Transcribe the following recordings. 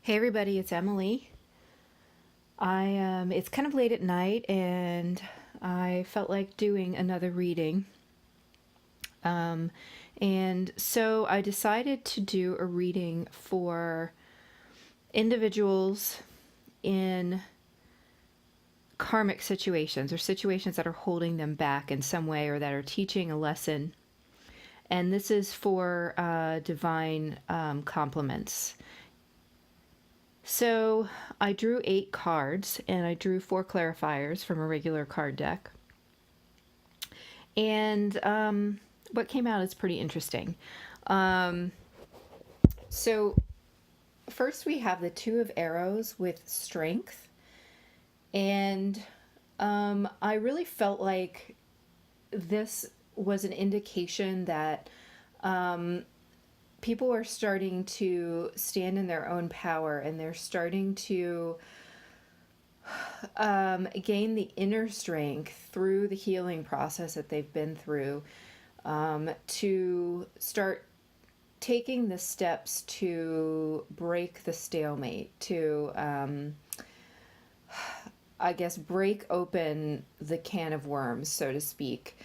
Hey everybody, it's Emily. It's kind of late at night and I felt like doing another reading. Um, and so I decided to do a reading for individuals in karmic situations or situations that are holding them back in some way or that are teaching a lesson. And this is for divine compliments. So I drew 8 cards and I drew 4 clarifiers from a regular card deck. And what came out is pretty interesting. Um, so, first we have the Two of Arrows with strength. And I really felt like this was an indication that people are starting to stand in their own power and they're starting to gain the inner strength through the healing process that they've been through, to start taking the steps to break the stalemate, to, I guess, break open the can of worms, so to speak,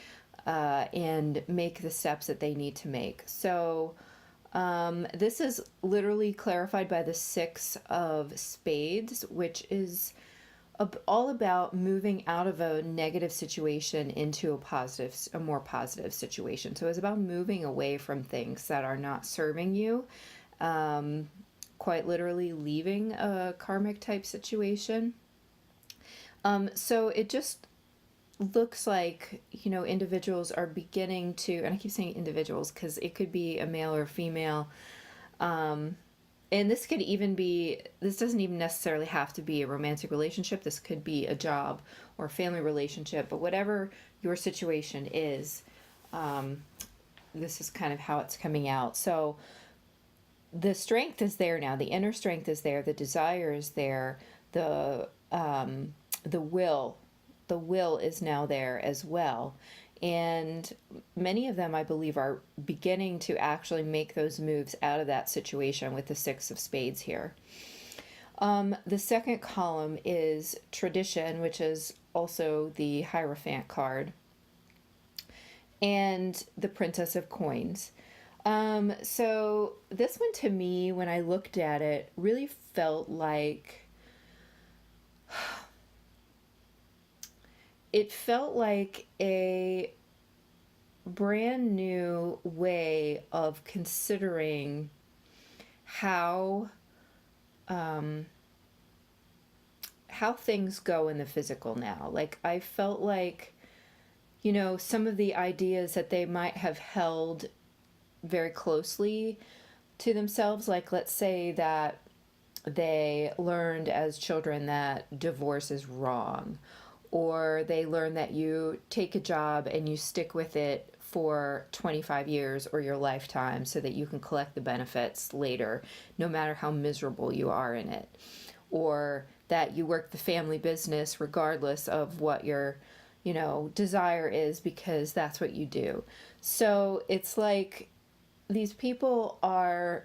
and make the steps that they need to make. So, this is literally clarified by the Six of Spades, which is all about moving out of a negative situation into a more positive situation. So it's about moving away from things that are not serving you, quite literally leaving a karmic type situation. So it just looks like, individuals are beginning to, and I keep saying individuals because it could be a male or a female, and this doesn't even necessarily have to be a romantic relationship. This could be a job or a family relationship, but whatever your situation is, this is kind of how it's coming out. So the strength is there now. The inner strength is there. The desire is there. The will, the will is now there as well. And many of them, I believe, are beginning to actually make those moves out of that situation with the Six of Spades here. The second column is tradition, which is also the Hierophant card, and the Princess of Coins. So this one, to me, when I looked at it, really felt like a brand new way of considering how things go in the physical now. Like, I felt like, some of the ideas that they might have held very closely to themselves, like, let's say that they learned as children that divorce is wrong, or they learn that you take a job and you stick with it for 25 years or your lifetime so that you can collect the benefits later, no matter how miserable you are in it. Or that you work the family business regardless of what your, desire is, because that's what you do. So it's like these people are,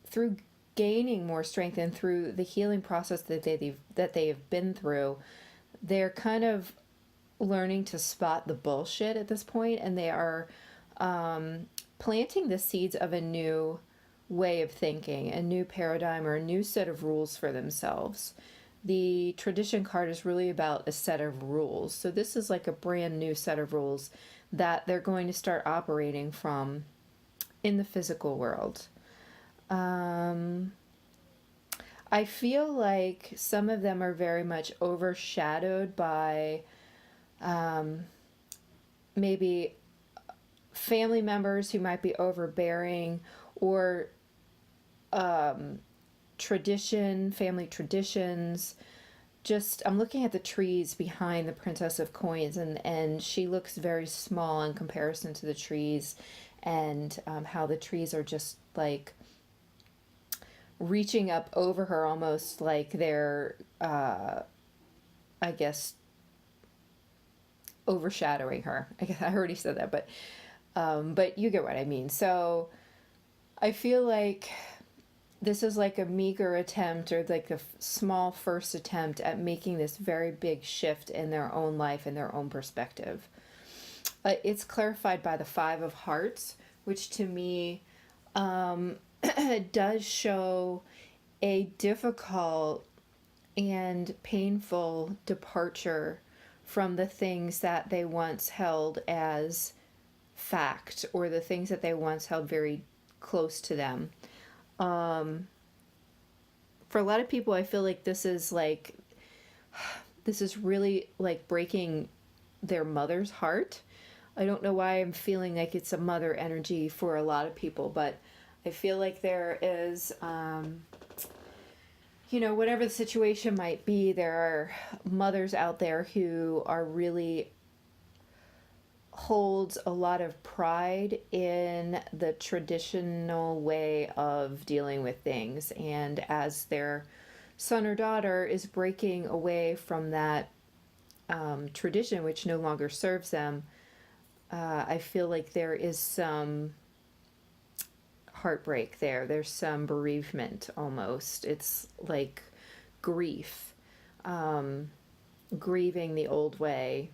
through gaining more strength and through the healing process that they have been through, they're kind of learning to spot the bullshit at this point, and they are planting the seeds of a new way of thinking, a new paradigm, or a new set of rules for themselves. The tradition card is really about a set of rules. So this is like a brand new set of rules that they're going to start operating from in the physical world. I feel like some of them are very much overshadowed by maybe family members who might be overbearing, or family traditions. Just, I'm looking at the trees behind the Princess of Coins, and she looks very small in comparison to the trees, and how the trees are just like reaching up over her, almost like they're, I guess, overshadowing her. I guess I already said that, but you get what I mean. So I feel like this is like a meager attempt, or like a small first attempt at making this very big shift in their own life and their own perspective. It's clarified by the Five of Hearts, which to me does show a difficult and painful departure from the things that they once held as fact, or the things that they once held very close to them. For a lot of people, I feel like this is really like breaking their mother's heart. I don't know why I'm feeling like it's a mother energy for a lot of people, but I feel like there is, whatever the situation might be, there are mothers out there who are really holds a lot of pride in the traditional way of dealing with things. And as their son or daughter is breaking away from that tradition, which no longer serves them, I feel like there is some heartbreak there. There's some bereavement almost. It's like grief, grieving the old way.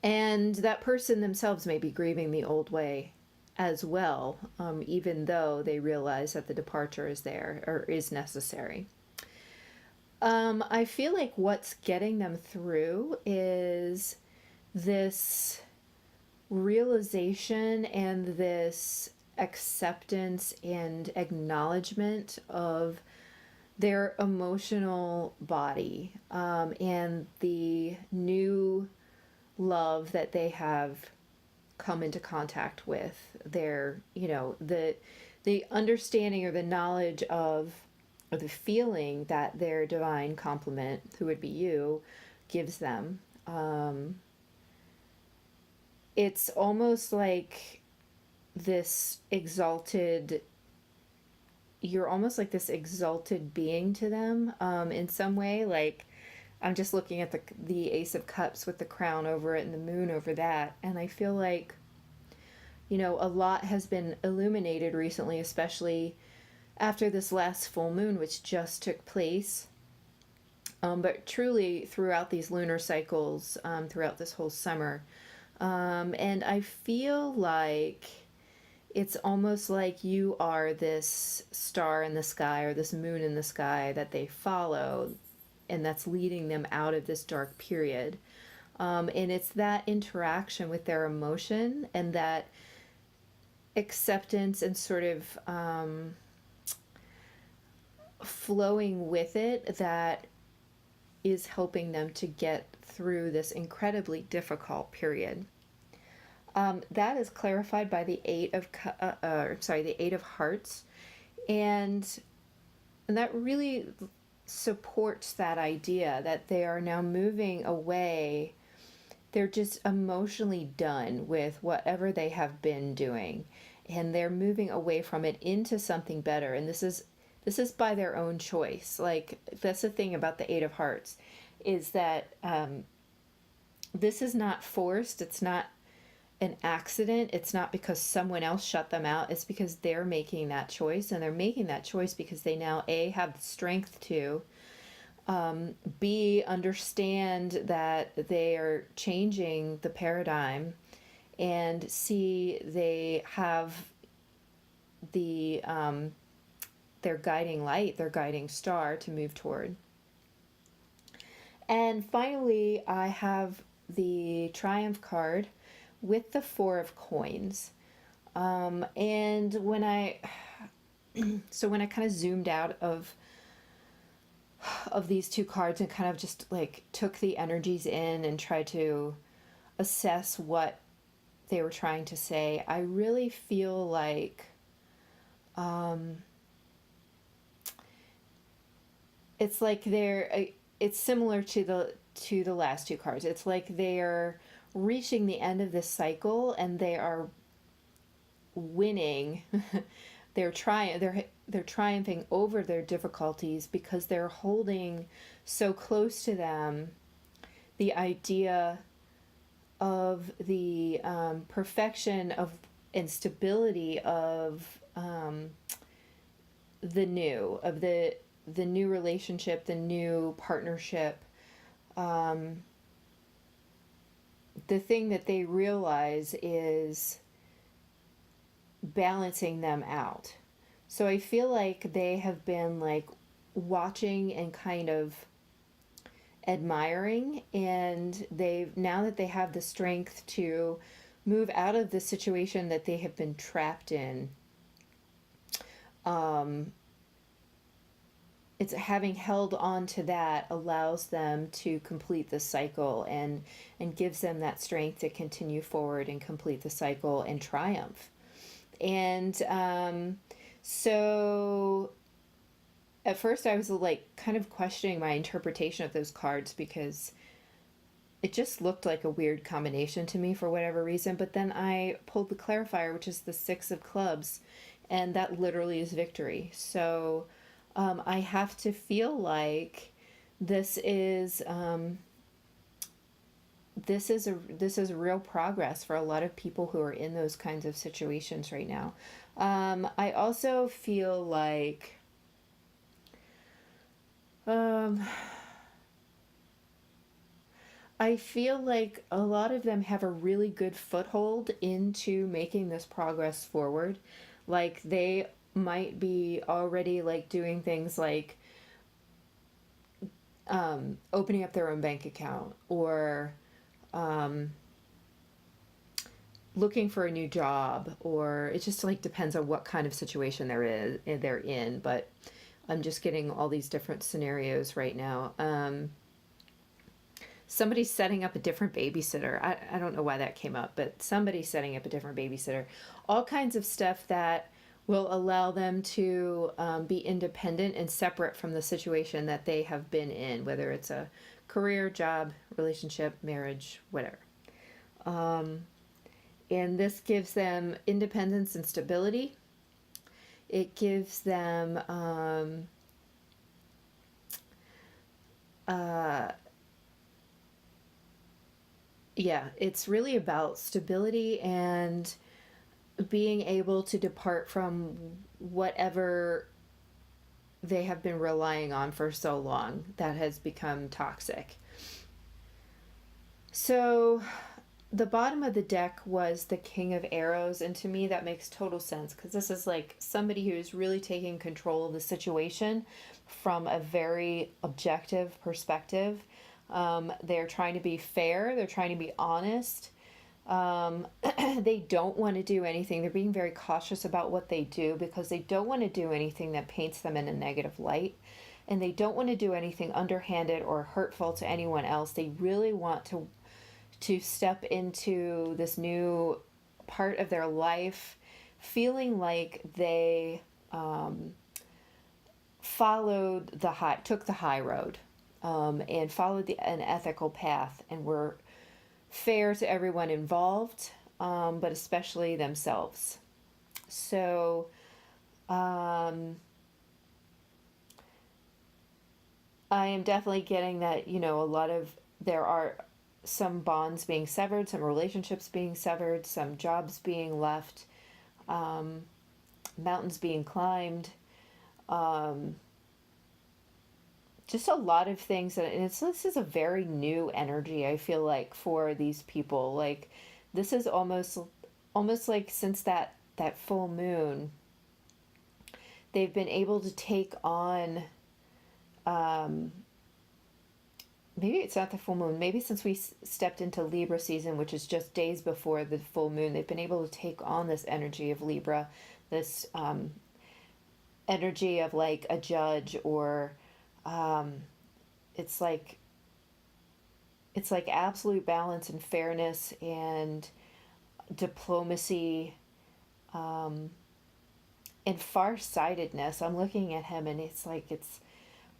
And that person themselves may be grieving the old way as well, even though they realize that the departure is there or is necessary. I feel like what's getting them through is this realization and this acceptance and acknowledgement of their emotional body, and the new love that they have come into contact with, their, the understanding or the knowledge of, or the feeling that their divine complement, who would be you, gives them. It's almost like this exalted, you're almost like this exalted being to them, in some way. Like, I'm just looking at the Ace of Cups with the crown over it and the moon over that, and I feel like, a lot has been illuminated recently, especially after this last full moon, which just took place. But truly throughout these lunar cycles, throughout this whole summer. And I feel like it's almost like you are this star in the sky, or this moon in the sky that they follow, and that's leading them out of this dark period. And it's that interaction with their emotion and that acceptance and sort of flowing with it that is helping them to get through this incredibly difficult period. That is clarified by the the Eight of Hearts, and that really supports that idea that they are now moving away. They're just emotionally done with whatever they have been doing, and they're moving away from it into something better. And this is by their own choice. Like, that's the thing about the Eight of Hearts, is that this is not forced. It's not an accident. It's not because someone else shut them out. It's because they're making that choice, and they're making that choice because they now A, have the strength to, B, understand that they are changing the paradigm, and C, they have the their guiding light, their guiding star to move toward. And finally, I have the Triumph card with the Four of Coins. And when I kind of zoomed out of these two cards and kind of just like took the energies in and tried to assess what they were trying to say, I really feel like it's like it's similar to the last two cards. It's like they're reaching the end of this cycle and they are winning. They're triumphing over their difficulties because they're holding so close to them the idea of the perfection of and stability of the new, of the new relationship, the new partnership. um, the thing that they realize is balancing them out. So I feel like they have been like watching and kind of admiring, and they've, now that they have the strength to move out of the situation that they have been trapped in, um, it's having held on to that allows them to complete the cycle, and gives them that strength to continue forward and complete the cycle and triumph. And so at first I was like kind of questioning my interpretation of those cards, because it just looked like a weird combination to me for whatever reason. But then I pulled the clarifier, which is the Six of Clubs, and that literally is victory. So I have to feel like this is this is real progress for a lot of people who are in those kinds of situations right now. I also feel like um, I feel like a lot of them have a really good foothold into making this progress forward. Like they might be already like doing things like opening up their own bank account, or um, looking for a new job, or it just like depends on what kind of situation they're in. But I'm just getting all these different scenarios right now. Somebody's setting up a different babysitter. I don't know why that came up, but somebody's setting up a different babysitter. All kinds of stuff that will allow them to be independent and separate from the situation that they have been in, whether it's a career, job, relationship, marriage, whatever. And this gives them independence and stability. It gives them yeah, it's really about stability and being able to depart from whatever they have been relying on for so long that has become toxic. So the bottom of the deck was the King of Arrows, and to me that makes total sense, because this is like somebody who's really taking control of the situation from a very objective perspective. They're trying to be fair, they're trying to be honest. They don't want to do anything. They're being very cautious about what they do, because they don't want to do anything that paints them in a negative light. And they don't want to do anything underhanded or hurtful to anyone else. They really want to step into this new part of their life feeling like they took the high road, and followed an ethical path, and were fair to everyone involved, but especially themselves. So I am definitely getting that, there are some bonds being severed, some relationships being severed, some jobs being left, mountains being climbed, just a lot of things. And this is a very new energy, I feel like, for these people. Like this is almost like since that full moon, they've been able to take on, maybe it's not the full moon, maybe since we stepped into Libra season, which is just days before the full moon, they've been able to take on this energy of Libra, this energy of like a judge, or it's like absolute balance and fairness and diplomacy, and farsightedness. I'm looking at him, and it's like it's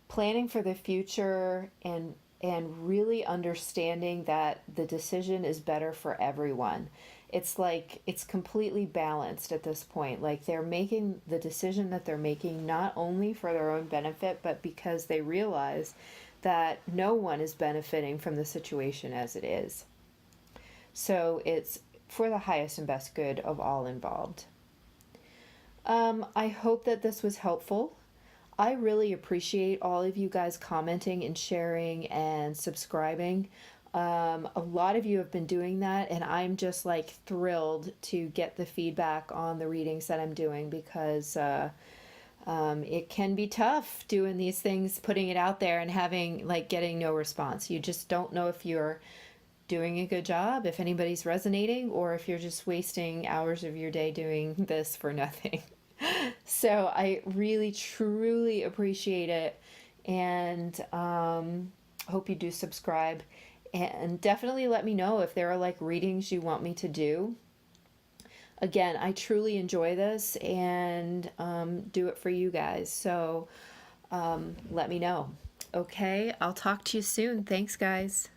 planning for the future, and really understanding that the decision is better for everyone. It's like it's completely balanced at this point. Like they're making the decision that they're making not only for their own benefit, but because they realize that no one is benefiting from the situation as it is. So it's for the highest and best good of all involved. I hope that this was helpful. I really appreciate all of you guys commenting and sharing and subscribing. A lot of you have been doing that, and I'm just like thrilled to get the feedback on the readings that I'm doing, because it can be tough doing these things, putting it out there and having like getting no response. You just don't know if you're doing a good job, if anybody's resonating, or if you're just wasting hours of your day doing this for nothing. So I really, truly appreciate it, and hope you do subscribe. And definitely let me know if there are like readings you want me to do. Again, I truly enjoy this, and do it for you guys. So let me know. Okay, I'll talk to you soon. Thanks, guys.